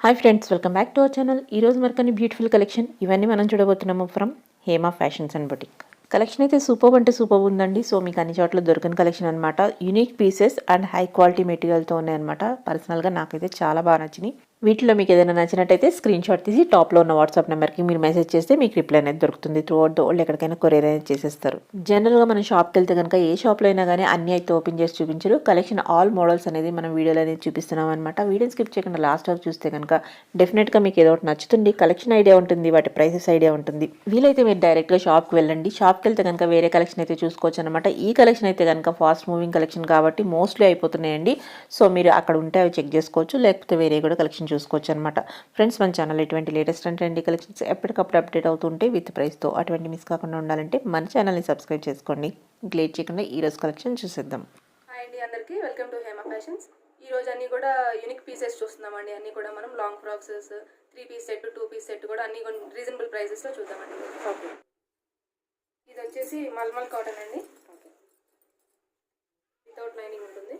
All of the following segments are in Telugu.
Hi friends, welcome back to our channel. ఈరోజు మరికొన్ని బ్యూటిఫుల్ కలెక్షన్ ఇవన్నీ మనం చూడబోతున్నాము from Hema fashions and boutique. Collection అయితే సూపర్ అంటే సూపర్ ఉందండి. సో మీకు అన్ని చోట్ల దొరికిన కలెక్షన్ అనమాట. Unique pieces and high quality మెటీరియల్తో ఉన్నాయన్నమాట. పర్సనల్గా నాకైతే చాలా బాగా నచ్చినాయి. వీటిలో మీకు ఏదైనా నచ్చినట్టయితే స్క్రీన్ షాట్ తీసి టాప్లో ఉన్న వాట్సాప్ నెంబర్కి మీరు మెసేజ్ చేస్తే మీకు రిప్లై అనేది దొరుకుతుంది. త్రూ అవుట్ ద వరల్డ్ ఎక్కడికైనా కొరియర్ అనేది చేసేస్తారు. జనరల్గా మనం షాప్కి వెళ్తే కనుక ఏ షాప్లో అయినా కానీ అన్ని అయితే ఓపెన్ చేసి చూపించరు. కలెక్షన్ ఆల్ మోడల్స్ అనేది మనం వీడియోలో అనేది చూపిస్తున్నాం అనమాట. వీడియో స్కిప్ చేయకుండా లాస్ట్ వరకు చూస్తే కనుక డెఫినెట్గా మీకు ఏదో ఒకటి నచ్చుతుంది. కలెక్షన్ ఐడియా ఉంటుంది, వాటి ప్రైసెస్ ఐడియా ఉంటుంది. వీలైతే మీరు డైరెక్ట్గా షాప్కి వెళ్ళండి. షాప్కి వెళ్తే కనుక వేరే కలెక్షన్ అయితే చూసుకోవచ్చు అనమాట. ఈ కలెక్షన్ అయితే కనుక ఫాస్ట్ మూవింగ్ కలెక్షన్ కాబట్టి మోస్ట్లీ అయిపోతున్నాయండి. సో మీరు అక్కడ ఉంటే అవి చెక్ చేసుకోవచ్చు, లేకపోతే వేరే కూడా కలెక్షన్ చూసుకోవచ్చు అనమాట. ఫ్రెండ్స్, మన ఛానల్ ఎటువంటి లేటెస్ట్ అండ్ ట్రెండీ కలెక్షన్స్ ఎప్పటికప్పుడు అప్డేట్ అవుతుంటే విత్ ప్రైస్తో అటువంటి మిస్ కాకుండా ఉండాలంటే మన ఛానల్ని సబ్స్క్రైబ్ చేసుకోండి. లేట్ చేయకుండా ఈరోజు కలెక్షన్ చూసేద్దాం. హాయ్ అండి, అందరికీ వెల్కమ్ టు హేమ ఫ్యాషన్స్. ఈరోజు అన్నీ కూడా యూనిక్ పీసెస్ చూస్తున్నామండి. అన్నీ కూడా మనం long frocks, 3 piece set, 2 piece set కూడా అన్ని రీజనబుల్ ప్రైజెస్లో చూద్దామండి. ఓకే, ఇది వచ్చేసి మల్మల్ కాటన్ అండి. వితౌట్ లైనింగ్ ఉంటుంది.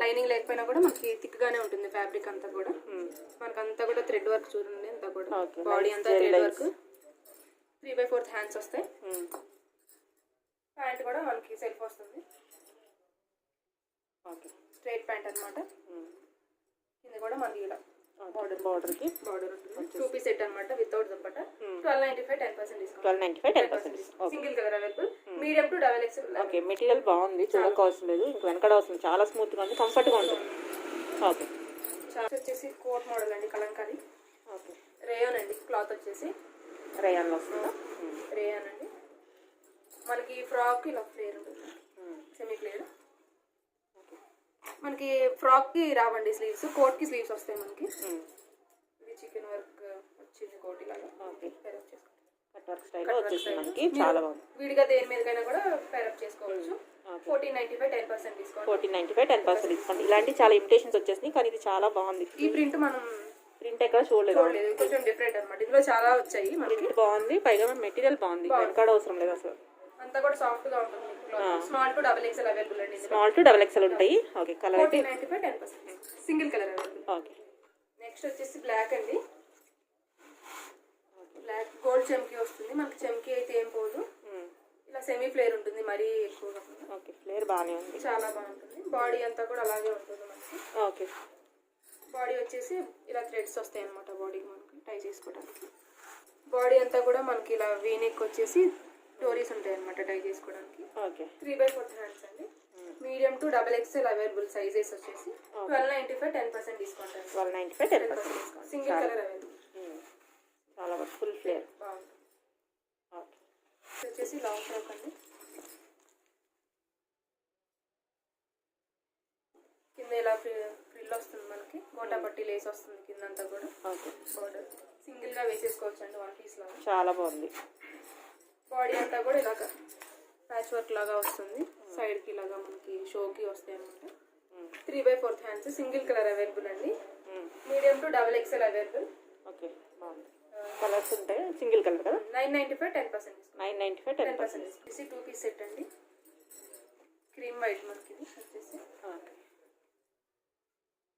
లైనింగ్ లేకపోయినా కూడా మనకి థిక్గానే ఉంటుంది ఫ్యాబ్రిక్ అంతా కూడా. మనకంతా కూడా థ్రెడ్ వర్క్ చూడండి, అంతా కూడా బాడీ అంతా థ్రెడ్ వర్క్. 3/4 హ్యాండ్స్ వస్తాయి. ప్యాంట్ కూడా మనకి సెల్ఫ్ వస్తుంది. స్ట్రైట్ ప్యాంట్ అనమాట. కింద కూడా మనకి ఇలా బార్డర్ ఉంటుంది. 2 పీస్ సెట్ అనమాట without dupatta. 1295 10% discount. 1295 10%. Single colour available. Medium to double XL. Okay, material బాగుంది, చూడకవసరం లేదు. ఇంకా వెనకడ అవసరం, చాలా స్మూత్గా ఉంది, కంఫర్ట్గా ఉంటుంది. ఓకే, వచ్చేసి కోట్ మోడల్ అండి, కలంకారీ. ఓకే, రేయాన్ అండి. క్లాత్ వచ్చేసి రేయాన్లో వస్తుందా? రేయాన్ అండి. మనకి ఫ్రాక్ ఇలా ఫ్లేర్ ఉంటుంది, సెమీ ఫ్లేర్. మనకి ఫ్రాక్కి రావండి స్లీవ్స్, కోట్కి స్లీవ్స్ వస్తాయి మనకి. ఇది చికెన్ వర్క్ వచ్చింది కోట్ ఇలాగా. కట్ వర్క్ స్టైల్లో వచ్చేసింది మనకి, చాలా బాగుంది. విడిగా దేని మీదకైనా కూడా పేరప్ చేసుకోవచ్చు. 1495 10% డిస్కౌంట్. 1495 10% డిస్కౌంట్. ఇలాంటి చాలా ఇమిటేషన్స్ వచ్చేసినాయి, కానీ ఇది చాలా బాగుంది. ఈ ప్రింట్ మనం ప్రింట్ ఎక్కడ చూడలేదు, కొంచెం డిఫరెంట్ అనమాట. ఇందులో చాలా వచ్చాయి. ప్రింట్ బాగుంది, పైగా మెటీరియల్ బాగుంది, వెనకాడ అవసరం లేదు అసలు. అంతా కూడా సాఫ్ట్ గా ఉంటుంది. Small to double XL available అండి. స్మాల్ టు డబుల్ ఎక్స్ఎల్ ఉంటాయి. Okay, colour 1495 10% single colour available. Okay, next వచ్చేసి బ్లాక్ అండి. బ్లాక్ గోల్డ్ చెమ్కీ వస్తుంది మనకి. చెమ్కీ అయితే ఏం పోదు, ఇలా సెమీ ఫ్లేర్ ఉంటుంది, మరీ ఎక్కువగా. ఓకే, ఫ్లేర్ బాగానే ఉంది, చాలా బాగుంటుంది. బాడీ అంతా కూడా అలాగే ఉంటుంది మనకి. ఓకే, బాడీ వచ్చేసి ఇలా థ్రెడ్స్ వస్తాయి అనమాట బాడీకి మనకి టై చేసుకోవడానికి. బాడీ అంతా కూడా మనకి ఇలా వీనెక్ వచ్చేసి డోరీస్ ఉంటాయి అనమాట టై చేసుకోవడానికి. ఓకే, 3/4 హ్యాండ్స్ అండి. Medium to double XL available sizes వచ్చేసి 1295 10% డిస్కౌంట్ అండి. 1295 10% డిస్కౌంట్. Single colour available. చాలా ఫుల్ ఫ్లేర్ బాగుంది. ఇది వచ్చేసి లాంగ్ ఫ్రాక్ అండి. కింద ఇలా ఫ్రిల్ వస్తుంది మనకి, గోటా పట్టి లేస్ వస్తుంది కిందంతా కూడా. ఓకే, బార్డర్ సింగిల్ గా వేసేసుకోవచ్చు అండి, 1 పీస్ లాగా. చాలా బాగుంది. బాడీ అంతా కూడా ఇలాగా ప్యాచ్ వర్క్ లాగా వస్తుంది. సైడ్ కి ఇలాగా మనకి షోకి వస్తాయి అనమాట. 3/4 హ్యాండ్స్. సింగిల్ కలర్ అవైలబుల్ అండి. Medium to double XL available. Okay, బాగుంది. కలర్స్ ఉంటాయి, సింగిల్ కలర్ కదా. 995 10% 995 10%. 2 పీస్ సెట్ అండి. క్రీమ్ వైట్ మనకి ఇది వచ్చేసి.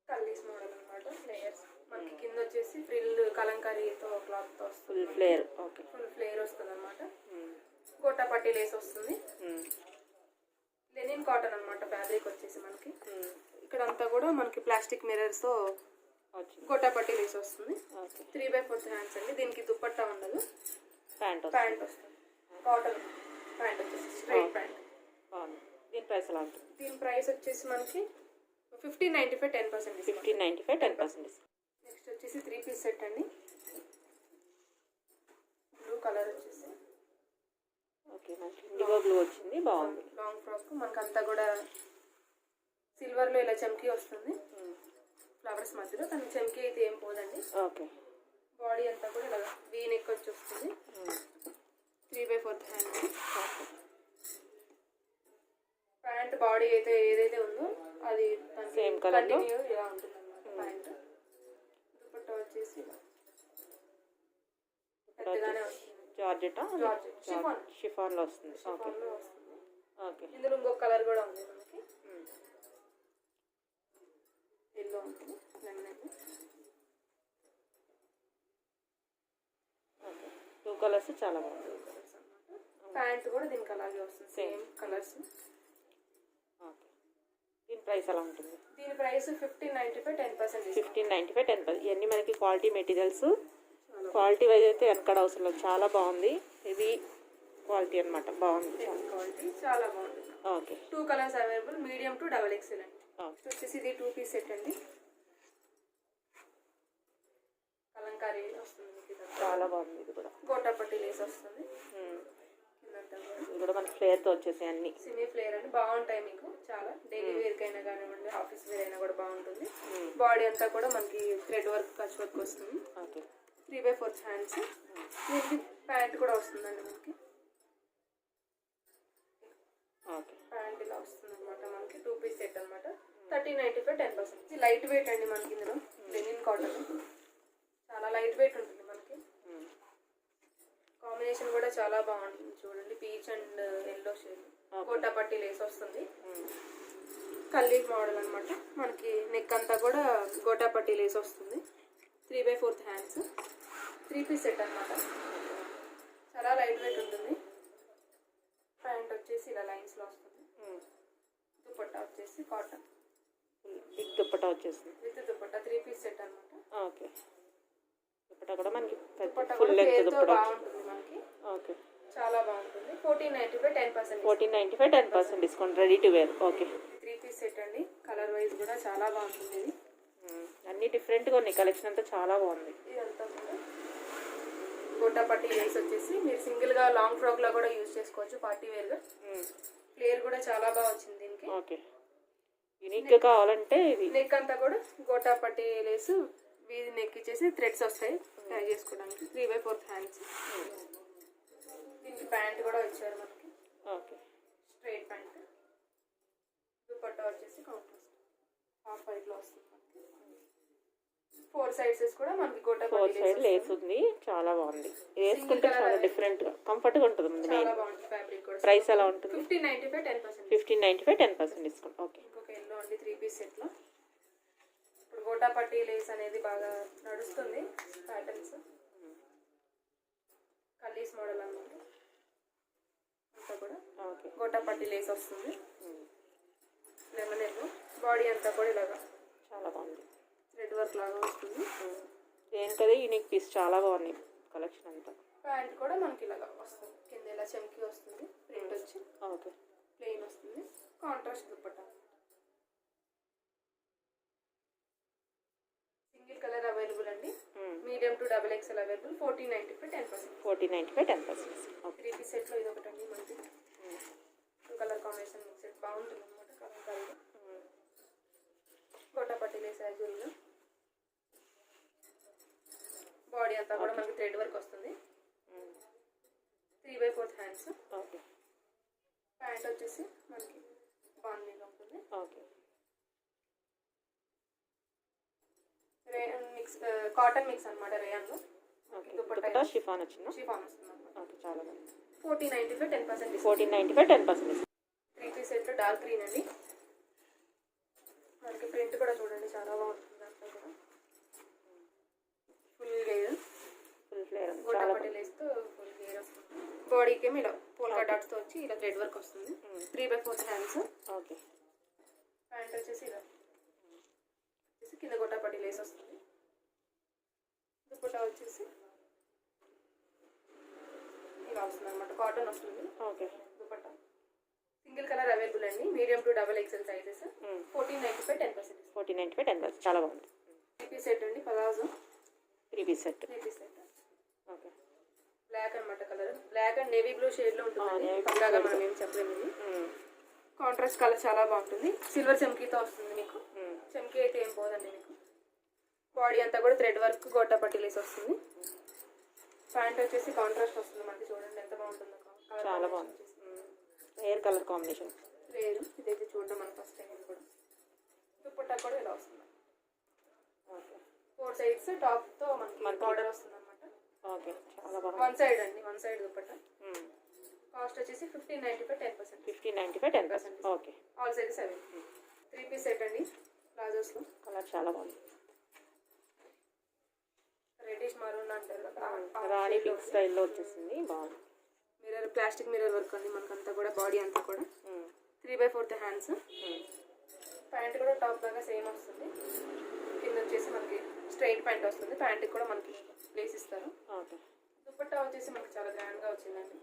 కల్లీస్ మోడల్ అనమాట. లేయర్స్ మనకి కింద వచ్చేసి ఫ్రిల్ కలంకారీతో క్లాత్ తో వస్తుంది. Full flare. Okay, full flare వస్తుంది అనమాట. గోటా పట్టి లేస్ వస్తుంది. లెనిన్ కాటన్ అనమాట ఫ్యాబ్రిక్ వచ్చేసి మనకి. ఇక్కడ అంతా కూడా మనకి ప్లాస్టిక్ మిర్రర్స్ తో గోటా పట్టి లేస్ వస్తుంది. 3/4 హ్యాండ్స్ అండి. దీనికి దుపట్టా ఉండదు, ప్యాంట్ వస్తుంది. కాటన్ ప్యాంట్ వచ్చేసి స్ట్రైట్ ప్యాంట్. దీని ప్రైస్ ఎలా ఉంటుంది? దీని ప్రైస్ వచ్చేసి మనకి 1595 10% 1595 10%. నెక్స్ట్ వచ్చేసి 3 పీస్ సెట్ అండి. బ్లూ కలర్ వచ్చేసి. ఓకే, మంచి ఇండిగో బ్లూ వచ్చింది, బాగుంది. లాంగ్ ఫ్రాక్ మనకంతా కూడా సిల్వర్లో ఇలా చమ్కీ వస్తుంది ఫ్లవర్స్ మధ్యలో, కానీ చమ్కీ అయితే ఏం పోదండి. ఓకే, బాడీ అంతా కూడా ఇలా వీ నెక్ వచ్చి వస్తుంది. 3/4 హ్యాండ్. ప్యాంట్ బాడీ అయితే ఏదైతే ఉందో అది సేమ్ కలర్ కంటిన్యూ ఇలా ఉంటుంది అన్నమాట. ప్యాంట్ దుపట్టా వచ్చేసి పెద్దగానే వస్తుంది. జార్జెటా? షిఫాన్. షిఫాన్లో వస్తుంది. Okay, okay. ఇందులో ఇంకొక కలర్ కూడా ఉంది మనకి, ఎల్లో ఉంటుంది. కలర్స్ చాలా బాగుంది. ప్యాంట్ కూడా దీనికి అలాగే వస్తుంది, సేమ్ కలర్స్. ఓకే, దీని ప్రైస్ ఎలా ఉంటుంది? దీని ప్రైస్ 1595, 10% 1595, 10%. ఇవన్నీ మనకి క్వాలిటీ మెటీరియల్స్. క్వాలిటీ వైజ్ అయితే వెనకడ అవసరం లేదు, చాలా బాగుంది. ఇది క్వాలిటీ అనమాట, బాగుంది. క్వాలిటీ చాలా బాగుంది. Okay, 2 colours available, medium to XXL అండి. ఓకే, వచ్చేసి ఇది 2 పీస్ సెట్ అండి. కలంకారీ వస్తుంది మీకు, ఇదంతా చాలా బాగుంది. ఇది కూడా గోటాపట్టి లేస్ వస్తుంది. కిందంతా కూడా ఇది కూడా మనకి ఫ్లేర్తో వచ్చేసి అన్ని సిమీ ఫ్లేర్ అండి, బాగుంటాయి మీకు. చాలా డైలీ వేర్కి అయినా కానివ్వండి, ఆఫీస్ వేర్ అయినా కూడా బాగుంటుంది. బాడీ అంతా కూడా మనకి థ్రెడ్ వర్క్, కచ్ వర్క్ వస్తుంది. Okay, 3/4 hands. దీనికి ప్యాంట్ కూడా వస్తుందండి మనకి. ఓకే, ప్యాంట్ ఇలా వస్తుంది అనమాట మనకి. 2 పీస్ సెట్ అనమాట. 1395, 10%. లైట్ వెయిట్ అండి మనకి. ఇందులో లెనిన్ కాటన్, చాలా లైట్ వెయిట్ ఉంటుంది మనకి. కాంబినేషన్ కూడా చాలా బాగుంటుంది చూడండి, peach and yellow shade. Gotapatti lace వస్తుంది. కల్లీ మోడల్ అనమాట మనకి. నెక్ అంతా కూడా గోటాపట్టి లేస్ వస్తుంది. 3/4 హ్యాండ్స్. 3 పీస్ సెట్ అనమాట. చాలా లైట్ వెయిట్ ఉంటుంది. ప్యాంట్ వచ్చేసి ఇలా లైన్స్లో వస్తుంది. దుపట్టా వచ్చేసి కాటన్ బిగ్ దుప్పటా వచ్చేసింది విత్ దుపట్టా. 3 పీస్ సెట్ అనమాట. ఓకే, దుప్పటా కూడా మనకి దుపట్టా ఫుల్ కూడా లెంత్ ఫ్లేర్తో దుప్పటా. బాగుంటుంది మనకి, ఓకే, చాలా బాగుంటుంది. 1495, 10%. 1495, 10% discount, ready to wear. Okay, 3 piece set అండి. కలర్ వైజ్ కూడా చాలా బాగుంటుంది ఇది. అన్నీ డిఫరెంట్గా ఉన్నాయి, కలెక్షన్ అంతా చాలా బాగుంది. ఇదంతా కూడా గోటాపట్టి లేస్ వచ్చేసి మీరు సింగిల్గా లాంగ్ ఫ్రాక్లో కూడా యూజ్ చేసుకోవచ్చు, పార్టీ వేర్గా. ఫ్లేర్ కూడా చాలా బాగా వచ్చింది దీనికి. ఓకే, యూనిక్గా కావాలంటే ఇది. నెక్ అంతా కూడా గోటాపట్టి లేస్, వీధి నెక్ ఇచ్చేసి థ్రెడ్స్ వస్తాయి ట్రై చేసుకోవడానికి. 3/4 హ్యాండ్స్. దీనికి ప్యాంట్ కూడా ఇచ్చారు మనకి, ఓకే, స్ట్రైట్ ప్యాంట్. దుపట్టా వచ్చేసి కాంట్రాస్ట్ హాఫ్ వైట్లో వస్తుంది మనకి. 4 సైడ్స్ కూడా మనకి 4 గోటాపట్టి సైడ్ లేస్ లేస్ ఉంది, చాలా బాగుంది. వేసుకుంటే చాలా డిఫరెంట్గా కంఫర్ట్గా ఉంటుంది. చాలా బాగుంటుంది. ఫ్యాబ్రిక్ కూడా ప్రైస్ ఎలా ఉంటుంది? 1595, 10%. 1595, 10% డిస్కౌంట్. ఓకే, ఇంకొక ఎల్లో అండి 3 పీస్ సెట్లో. ఇప్పుడు గోటాపట్టి లేస్ అనేది బాగా నడుస్తుంది ప్యాటర్న్స్. కల్లీస్ మోడల్ అన్నమాట అంతా కూడా. ఓకే, గోటాపట్టి లేస్ వస్తుంది. Lemon yellow. బాడీ అంతా కూడా ఇలాగా చాలా బాగుంది, థ్రెడ్ వర్క్ లాగా వస్తుంది. దేనికదే యూనిక్ పీస్, చాలా బాగున్నాయి కలెక్షన్ అంతా. ప్యాంట్ కూడా మనకి ఇలాగా వస్తుంది, కింద ఇలా చెంకి వస్తుంది, ప్రింట్ వచ్చి ఓకే, ప్లెయిన్ వస్తుంది. Contrast dupatta. Single colour available అండి. Medium to XXL available. 1495, 10%. 1495, 10%. Okay, 3 piece సెట్లో ఇది ఒకటండి మనకి. 2 కలర్ కాంబినేషన్ మిక్స్ సెట్ బాగుంటుంది అనమాట. కలంకారీలో గోటాపట్టి లేస్ యాజువల్గా. బాడీ అంతా కూడా మనకి థ్రెడ్ వర్క్ వస్తుంది. 3/4 హ్యాండ్స్. ఓకే, ప్యాంట్ వచ్చేసి మనకి బాగుంది ఉంటుంది. Okay, rayon mix, cotton mix అనమాట రేయన్లో. ఓకే, దుపట్టా షిఫాన్ వచ్చిందా? షిఫాన్ వస్తుంది అనమాట. ఓకే, చాలా బాగుంది. 1495, 10%. 1495, 10%. 3 పీస్ సెట్ డార్క్ గ్రీన్ అండి. మనకి ప్రింట్ కూడా చూడండి చాలా బాగుంటుంది. అంతా కూడా ఫుల్ గేర్, ఫుల్ ఫ్లేర్ ఉంది, చాలా గోటాపట్టి లేస్తో ఫుల్ గేర్ వస్తుంది. బాడీకి ఏమి ఇలా పోల్కా డాట్స్తో వచ్చి ఇలా థ్రెడ్ వర్క్ వస్తుంది. 3/4 హ్యాండ్స్. ఓకే, ప్యాంట్ వచ్చేసి ఇలా వచ్చేసి కింద గోటాపట్టి లేస్ వస్తుంది. దుపట్టా వచ్చేసి ఇలా వస్తుంది అనమాట, కాటన్ వస్తుంది. Okay, dupatta single colour available అండి. Medium to XXL sizes. 1495, 10%. 1495, 10%. చాలా బాగుంది. 3 పీస్ సెట్ అండి. Palazzo 3 piece set. 3 piece set. Okay, black అనమాట colour. Black and navy blue షేడ్లో ఉంటుంది. పక్కాగా మనం ఏం చెప్పలేము. ఇది కాంట్రాస్ట్ కలర్ చాలా బాగుంటుంది. సిల్వర్ చెమ్కీతో వస్తుంది మీకు. చెమ్కీ అయితే ఏం పోదండి మీకు. బాడీ అంతా కూడా థ్రెడ్ వర్క్ గోటాపట్టి లేస్ వస్తుంది. ప్యాంట్ వచ్చేసి కాంట్రాస్ట్ వస్తుంది మనకి. చూడండి ఎంత బాగుంటుందో. చాలా బాగుంది. హెయిర్ కలర్ కాంబినేషన్ లేదు, ఇదైతే చూడడం మన ఫస్ట్ టైం. ఇది కూడా దుపట్టా కూడా ఇలా వస్తుంది. ఓకే, 4 సైడ్స్ టాప్తో మనకి బార్డర్ వస్తుంది అనమాట. ఓకే, చాలా బాగుంది. 1 సైడ్ అండి, 1 సైడ్ దుపట్టా. కాస్ట్ వచ్చేసి 1595, 10%. 1595, 10%. ఓకే, ఆల్ సైజెస్ అవి. 3 పీస్ సెట్ అండి ప్లాజోస్లో. కలర్ చాలా బాగుంది. రెడ్డిష్ రెడ్డిష్ మరూన్ అంటారు కదా, రాణి పింక్ స్టైల్లో వచ్చేసింది, బాగుంది. మిర్రర్ ప్లాస్టిక్ మిర్రర్ వర్క్ అండి మనకంతా కూడా, బాడీ అంతా కూడా 3/4 హ్యాండ్స్. ప్యాంట్ కూడా టాప్ లాగా సేమ్ వస్తుంది. కింద వచ్చేసి మనకి స్ట్రైట్ ప్యాంట్ వస్తుంది. ప్యాంట్కి కూడా మనకి ప్లేస్ ఇస్తారు. ఓకే. దుపట్టా వచ్చేసి మనకి చాలా గ్రాండ్గా వచ్చిందండి.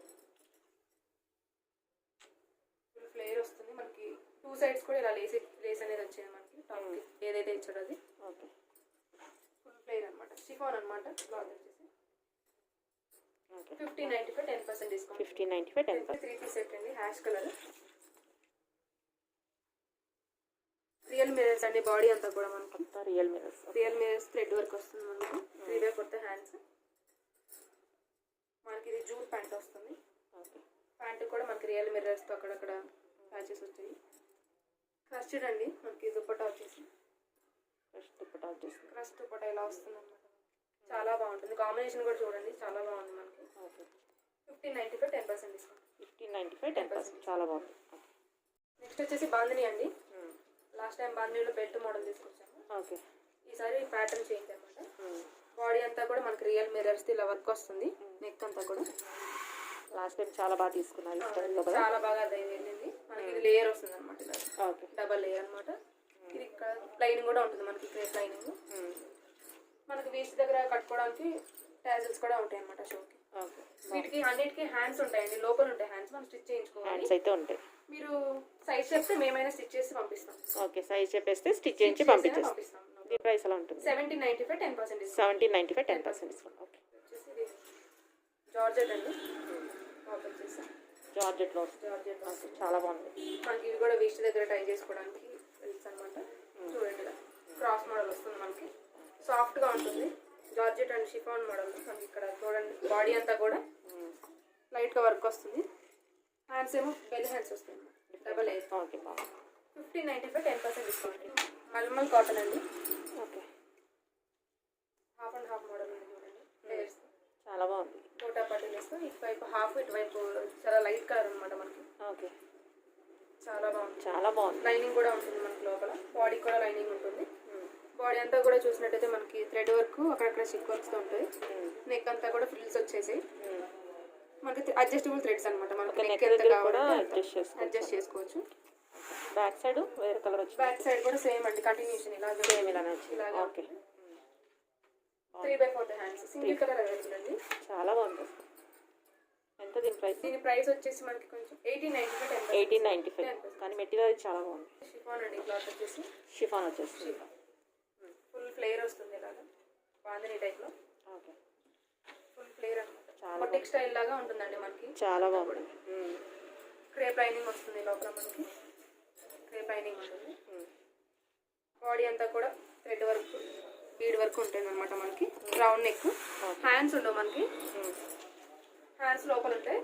ఫుల్ ఫ్లేర్ వస్తుంది మనకి. 2 సైడ్స్ కూడా ఇలా లేస్ అనేది వచ్చింది మనకి టాప్కి, ఏదైతే ఇచ్చాడో అది. ఓకే. ఫుల్ ఫ్లేర్ అనమాట, షిఫాన్ అనమాట క్లాత్ వచ్చేసి. ఓకే. 1595 10% డిస్కౌంట్. 1595 10%. 3 పీస్ సెట్ అండి, హ్యాష్ కలర్. రియల్ మిరర్స్ అండి, బాడీ అంతా కూడా మనకి రియల్ మిరర్స్. థ్రెడ్ వర్క్ వస్తుంది మనకి. 3/4 హ్యాండ్స్. మనకి ఇది జూట్ ప్యాంట్ వస్తుంది. ప్యాంట్ కూడా మనకి రియల్ మిర్రర్స్తో అక్కడక్కడ ప్యాచెస్ వచ్చాయి. క్రస్టెడ్ అండి మనకి దుపట్టా వచ్చేసి. క్రష్ దుపట్టా ఇలా వస్తుంది అనమాట. చాలా బాగుంటుంది. కాంబినేషన్ కూడా చూడండి, చాలా బాగుంది మనకి. 1595 10% డిస్కౌంట్. 1595 10%. చాలా బాగుంది. నెక్స్ట్ వచ్చేసి బాందిని అండి. లాస్ట్ టైం బాందినిలో బెల్ట్ మోడల్ తీసుకొచ్చాము. ఓకే. ఈసారి ప్యాటర్న్ చేంజ్ అనమాట. బాడీ అంతా కూడా మనకి రియల్ మిర్రర్స్ ఇలా వర్క్ వస్తుంది. నెక్ అంతా కూడా లాస్ట్ టైం చాలా బాగా తీసుకున్నారు, చాలా బాగా అది వెళ్ళింది మనకి. ఇది లేయర్ వస్తుంది అనమాట, ఇలా ఓకే. డబల్ లేయర్ అనమాట. ఇది ఇక్కడ లైనింగ్ కూడా ఉంటుంది మనకి, క్రేప్ లైనింగ్. మనకి వేస్ట్ దగ్గర కట్టుకోవడానికి టాజిల్స్ కూడా ఉంటాయి అనమాట షోకి. ఓకే. వీటికి అన్నిటికీ హ్యాండ్స్ ఉంటాయండి, లోపల ఉంటాయి హ్యాండ్స్. మనం స్టిచ్ చేయించుకోవాలి. హ్యాండ్స్ అయితే ఉంటాయి. మీరు సైజ్ చెప్తే మేమైనా స్టిచ్ చేసి పంపిస్తాం. ఓకే. సైజ్ చెప్పేస్తే స్టిచ్ చేయించి పంపించేస్తాం. దీని ప్రైస్ ఎలా ఉంటుంది? 1795 10% డిస్కౌంట్. 1795 10% డిస్కౌంట్. ఓకే. వచ్చేసి జార్జెట్ అండి, టాప్ వచ్చేసి జార్జెట్లో. జార్జెట్ చాలా బాగుంది. మనకి ఇవి కూడా వేస్ట్ దగ్గర ట్రై చేసుకోవడానికి తెలుసు అనమాట. చూడండి ఇలా క్రాస్ మోడల్ వస్తుంది మనకి. సాఫ్ట్గా ఉంటుంది. జార్జెట్ అండ్ షిఫాన్ మోడల్ మనకి. ఇక్కడ చూడండి బాడీ అంతా కూడా లైట్గా వర్క్ వస్తుంది. హ్యాండ్స్ ఏమో బెల్ హ్యాండ్స్ వస్తాయి, డబల్ ఎయిర్. ఓకే. బాగుంది. 1595 10% డిస్కౌంట్. మల్మల్ కాటన్ అండి. Okay. Half and half model ఉంది చూడండి, లేయర్స్. చాలా బాగుంది. టోటా పట్టీలేస్తూ ఇటువైపు హాఫ్, ఇటువైపు చాలా లైట్ కలర్ అనమాట మనకి. ఓకే. చాలా బాగుంది. చాలా బాగుంది. లైనింగ్ కూడా ఉంటుంది మనకి లోపల. బాడీ కూడా లైనింగ్ ఉంటుంది. బాడీ అంతా కూడా చూసినట్టయితే మనకి థ్రెడ్ వర్క్, అక్కడక్కడ స్టిక్ వర్క్స్తో ఉంటాయి. నెక్ అంతా కూడా ఫ్రిల్స్ వచ్చేసాయి మనకి. అడ్జస్టబుల్ థ్రెడ్స్ అనమాట. మనకి నెక్ ఎంత కావాలంటే అడ్జస్ట్ చేసుకోవచ్చు. బ్యాక్ సైడ్ వేరే కలర్ వచ్చింది. బ్యాక్ సైడ్ కూడా సేమ్ అండి, కంటిన్యూషన్ ఇలాగే ఇలానే వచ్చింది. Okay. 3/4 hands, single colour available అండి. చాలా బాగుంది. ఎంత దీని ప్రైస్? దీని ప్రైస్ వచ్చేసి మనకి కొంచెం 1895 1895. కానీ మెటీరియల్ చాలా బాగుంది. షిఫాన్ అండి క్లాత్ వచ్చేసి. షిఫాన్ వచ్చేసి ఫుల్ ఫ్లేర్ వస్తుంది ఇలాగా బాందిని టైప్లో. ఓకే. ఫుల్ ఫ్లేర్ అనమాట. చాలా బొటిక్ స్టైల్ లాగా ఉంటుందండి మనకి. చాలా బాగుంది. క్రేప్ లైనింగ్ వస్తుంది లోపల మనకి. క్రేప్ లైనింగ్ ఉంటుంది. బాడీ అంతా కూడా థ్రెడ్ వర్క్, బీడ్ వర్క్ ఉంటుంది అనమాట మనకి. Round neck. హ్యాండ్స్ ఉండవు మనకి, హ్యాండ్స్ లోపల ఉంటాయి.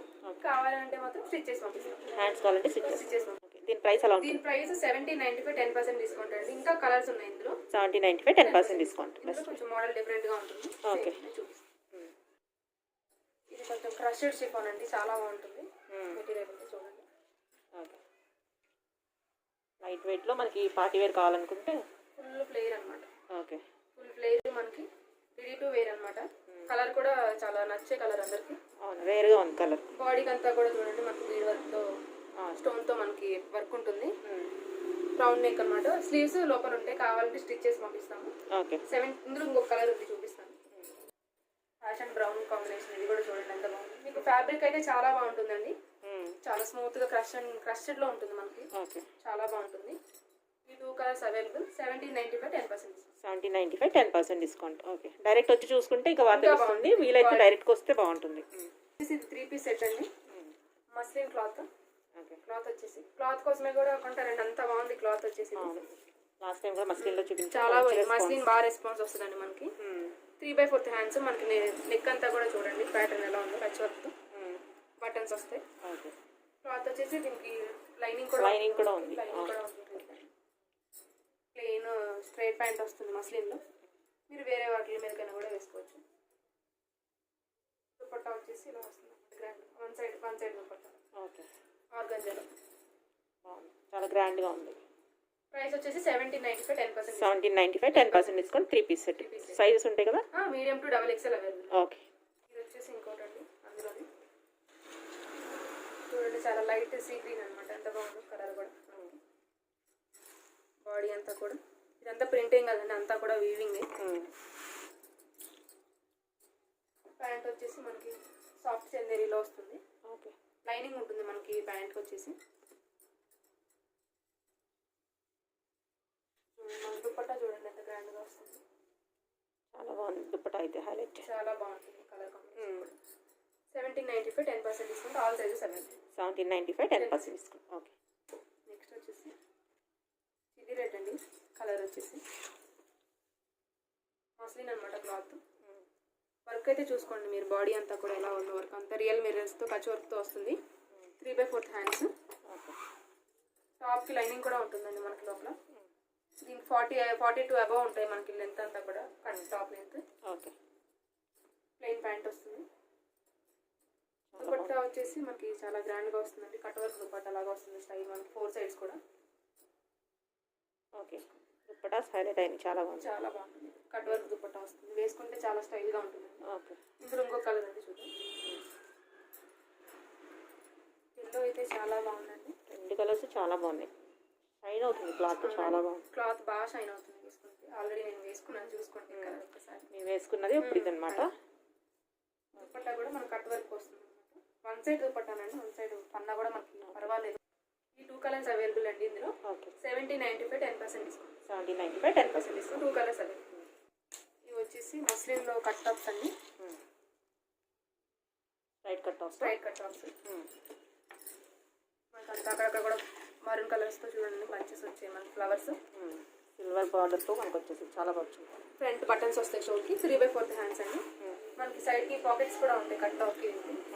కావాలంటే మాత్రం స్టిచ్ చేసి పంపిస్తాం. హ్యాండ్స్ కావాలంటే స్టిచ్ చేసి పంపిస్తాం. దీని ప్రైస్ ఎలా ఉంటుంది? దీని ప్రైస్ 1795 10% డిస్కౌంట్ అండి. ఇంకా కలర్స్ ఉన్నాయి ఇందులో. 1795 10% డిస్కౌంట్. ఇందులో కొంచెం మోడల్ డిఫరెంట్గా ఉంటుంది. ఓకే. ఇది కొంచెం క్రషెడ్ షిఫాన్ అండి, చాలా బాగుంటుంది మెటీరియల్ అయితే చూడండి. ఓకే. లైట్ వెయిట్లో మనకి పార్టీ వేర్ కావాలనుకుంటే ఫుల్ ఫ్లేర్ అనమాట. ఓకే. ఫుల్ ఫ్లేర్ మనకి రెడీ టు వేర్ అనమాట. కలర్ కూడా చాలా నచ్చే కలర్ అందరికి. అవును, రేర్గా ఉంది కలర్. బాడీకి అంతా కూడా చూడండి మనకి బీడ్ వర్క్తో, స్టోన్తో మనకి వర్క్ ఉంటుంది. రౌండ్ నెక్ అనమాట. స్లీవ్స్ లోపల ఉంటాయి, కావాలంటే స్టిచ్ చేసి పంపిస్తాము. ఓకే. ఇందులో ఇంకొక కలర్ ఉంది, చూపిస్తాను. Ash and brown combination. ఇది కూడా చూడండి ఎంత బాగుంది. మీకు ఫ్యాబ్రిక్ అయితే చాలా బాగుంటుందండి. చాలా స్మూత్గా క్రషెడ్లో ఉంటుంది మనకి. ఓకే. చాలా బాగుంటుంది. ఈ 2 colours available. 1795 10% 1795 10% discount. Okay. Direct వచ్చి చూసుకుంటే ఇంకా బాగా తెలుస్తుంది. వీలైతే డైరెక్ట్గా వస్తే బాగుంటుంది. ఇది 3 పీస్ సెట్ అండి, మస్లిన్ క్లాత్. ఓకే. క్లాత్ వచ్చేసి క్లాత్ కోసమే కూడా కొంటారండి, అంత బాగుంది క్లాత్ వచ్చేసి. లాస్ట్ టైం కూడా మస్లిన్లో చూపించాను. చాలా బాగుంది. మస్లిన్ బాగా రెస్పాన్స్ వస్తుందండి మనకి. 3/4 హ్యాండ్స్. మనకి నెక్ అంతా కూడా చూడండి ప్యాటర్న్ ఎలా ఉందో, టచ్ వర్క్తో బటన్స్ వస్తాయి. ఓకే. క్లాత్ వచ్చేసి దీనికి లైనింగ్ కూడా ఉంది. ప్లెయిన్ స్ట్రైట్ ప్యాంట్ వస్తుంది మస్లిన్లో. మీరు వేరే వాటి మీదకైనా కూడా వేసుకోవచ్చు. దుపట్టా వచ్చేసి ఇలా వస్తుంది grand. One side dupatta. Okay. ఆర్గంజాలో బాగుంది, చాలా గ్రాండ్గా ఉంది. ప్రైస్ వచ్చేసి 1795 10%. 1795 10% డిస్కౌంట్ 3 పీస్ సెట్. సైజెస్ ఉంటాయి కదా? Medium to XXL available. Okay. ఇది వచ్చేసి ఇంకోటండి అందులోనే చూడండి, చాలా లైట్ సీ గ్రీన్ అనమాట. ఎంత బాగుందో కలర్ కూడా. బాడీ అంతా కూడా ఇదంతా ప్రింటింగ్ కదండి, అంతా కూడా వీవింగ్. ప్యాంట్ వచ్చేసి మనకి సాఫ్ట్ చందేరీలో వస్తుంది. ఓకే. లైనింగ్ ఉంటుంది మనకి ప్యాంట్కి వచ్చేసి. మన దుపట్టా చూడండి ఎంత గ్రాండ్గా వస్తుంది. చాలా బాగుంది దుపట్టా అయితే, హైలైట్. చాలా బాగుంటుంది కలర్ కాంబినేషన్ కూడా. 1795 10% discount. All sizes available. 1795 10% discount. Okay. Next వచ్చేసి ఇది రెడ్ అండి. కలర్ వచ్చేసి మస్లిన్ అనమాట క్లాత్. వర్క్ అయితే చూసుకోండి మీరు, బాడీ అంతా కూడా ఎలా ఉందో వర్క్ అంతా రియల్ మిర్రర్స్తో కచ్ వర్క్తో వస్తుంది. 3/4 హ్యాండ్స్. టాప్కి లైనింగ్ కూడా ఉంటుందండి మనకి లోపల. దీనికి 42 అబవ్ ఉంటాయి మనకి లెంత్ అంతా కూడా, cut top length. Okay. Plain pant వస్తుంది. దుపట్టా వచ్చేసి మనకి చాలా గ్రాండ్గా వస్తుందండి. కట్ వర్క్ దుపట్టా లాగా వస్తుంది స్టైల్ మనకి 4 సైడ్స్ కూడా. ఓకే. దుపట్టా హైలైట్ అయింది, చాలా బాగుంది. చాలా బాగుంటుంది. కట్ వర్క్ దుపట్టా వస్తుంది, వేసుకుంటే చాలా స్టైల్గా ఉంటుంది. ఓకే. ఇందులో ఇంకో కలర్ అండి చూద్దాం. ఎల్లో అయితే చాలా బాగుందండి. 2 కలర్స్ చాలా బాగున్నాయి. షైన్ అవుతుంది క్లాత్, చాలా బాగుంది. క్లాత్ బాగా షైన్ అవుతుంది వేసుకుంటే. ఆల్రెడీ నేను వేసుకున్నాను, చూసుకోండి కలర్ ఒక్కసారి. నేను వేసుకున్నది ఇప్పుడు ఇదనమాట. దుపట్టా కూడా మనకు కట్ వర్క్ వస్తుంది అనమాట. 1 సైడ్ దుపట్టానండి, 1 సైడ్ పన్నా కూడా మనకి పర్వాలేదు. ఈ 2 కలర్స్ అవైలబుల్ అండి ఇందులో. Okay. 1795 10% discount. 1795 10% discount. 2 colours available. ఇవి వచ్చేసి మస్లిన్లో కట్ టాప్స్ అండి. Straight cut tops. Straight cut tops మనకి అంతా అక్కడక్కడ కూడా మరూన్ కలర్స్తో చూడండి బంచెస్ వచ్చాయి మనకి ఫ్లవర్స్. సిల్వర్ బార్డర్తో మనకు వచ్చేసి చాలా బాగుంది. ఫ్రంట్ బటన్స్ వస్తాయి షోకి. 3/4 హ్యాండ్స్ అండి. మనకి సైడ్కి పాకెట్స్ కూడా ఉంటాయి కట్ టాప్కి.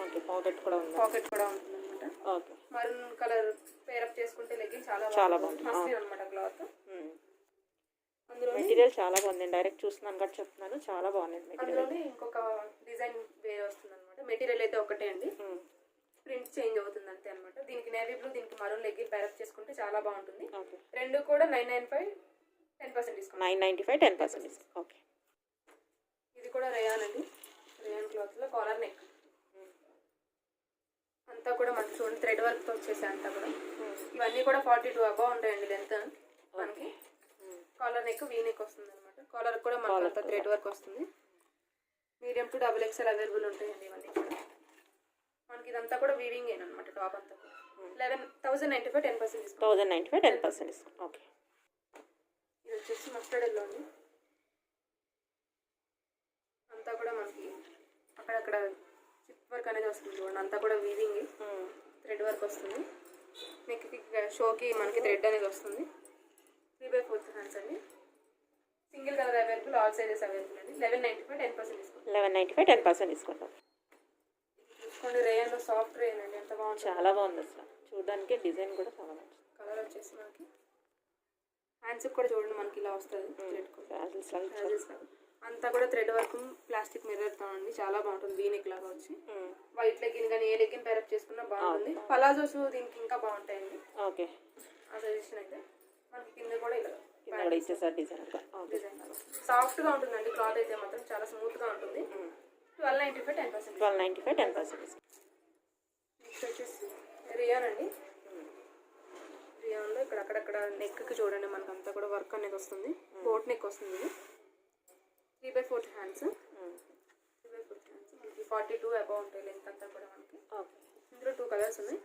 ఓకే. పాకెట్ కూడా ఉంది. పాకెట్ కూడా ఉంటుంది అనమాట. ఓకే. మరూన్ కలర్ పేరప్ చేసుకుంటే లెగ్గిన్ చాలా బాగుంటుంది. మస్లిన్ అనమాట క్లాత్. అందులో మెటీరియల్ చాలా బాగుంది. నేను డైరెక్ట్ చూస్తున్నాను కాబట్టి చెప్తున్నాను, చాలా బాగుంది మెటీరియల్. అందులోనే ఇంకొక డిజైన్ వేరే వస్తుంది అనమాట. మెటీరియల్ అయితే ఒకటే అండి, ప్రింట్ చేంజ్ అవుతుంది అంతే అనమాట. దీనికి నేవీ బ్లూ, దీనికి మరూన్ లెగ్గిన్ పేరప్ చేసుకుంటే చాలా బాగుంటుంది. రెండు కూడా 995 10% డిస్కౌంట్. 995 10% డిస్కౌంట్. ఓకే. ఇది కూడా రేయాన్ అండి. రేయాన్ క్లాత్లో కాలర్ నెక్ అంతా కూడా మనకి చూడండి థ్రెడ్ వర్క్తో వచ్చేసాయి అంతా కూడా. ఇవన్నీ కూడా 42 అబవ్ ఉంటాయండి లెంత్ మనకి. కాలర్ నెక్ వీ నెక్ వస్తుంది అనమాట. కాలర్ కూడా మనకి అంతా థ్రెడ్ వర్క్ వస్తుంది. మీడియం టు XXL అవైలబుల్ ఉంటాయండి ఇవన్నీ కూడా. మనకి ఇదంతా కూడా వీవింగ్ అనమాట. టాప్ అంతా కూడా 1095 10% డిస్కౌంట్. 1095 10% డిస్కౌంట్. ఓకే. ఇది వచ్చేసి మస్టర్డ్ ఎల్లో అండి. అంతా కూడా మనకి అక్కడక్కడ చిప్ వర్క్ అనేది వస్తుంది చూడండి, అంతా కూడా వీవింగ్ థ్రెడ్ వర్క్ వస్తుంది. నెక్కి షోకి మనకి థ్రెడ్ అనేది వస్తుంది. 3/4 హ్యాండ్స్ అండి. Single colour available. All sizes available అండి. 1195 10% డిస్కౌంట్. 1195 10% డిస్కౌంట్. చూసుకోండి రేయన్లో సాఫ్ట్ రేయన్ అండి, ఎంత బాగుంది. చాలా బాగుంది అసలు చూడడానికి. డిజైన్ కూడా చాలా బాగుంది. కలర్ వచ్చేసి మనకి హ్యాండ్స్కి కూడా చూడండి మనకి ఇలా వస్తుంది. అంతా కూడా థ్రెడ్ వర్క్ ప్లాస్టిక్ మిర్రర్తో అండి. చాలా బాగుంటుంది. వీ నెక్ లాగా వచ్చి వైట్ లెగ్గిన్ కానీ ఏ లెగ్గిన్ పేరప్ చేసుకున్నా బాగుంటుంది. పలాజోస్ దీనికి ఇంకా బాగుంటాయండి. ఓకే. ఆ సజెషన్ అయితే మనకి కింద కూడా ఇలా ఇచ్చేసారు డిజైన్. సాఫ్ట్గా ఉంటుందండి. క్లాత్ అయితే మాత్రం చాలా స్మూత్గా ఉంటుంది. 1295 10%. 1295 10%. నెక్స్ట్ వచ్చేసి రియాన్ అండి. రియాన్లో ఇక్కడ అక్కడక్కడ నెక్కి చూడండి మనకు అంతా కూడా వర్క్ అనేది వస్తుంది. బోట్ నెక్ వస్తుంది. ఇది 3/4 హ్యాండ్స్. 3/4 హ్యాండ్స్ మనకి 42 అబవ్ ఉంటాయి లెంత్ అంతా కూడా మనకి. ఇందులో 2 కలర్స్ ఉన్నాయి.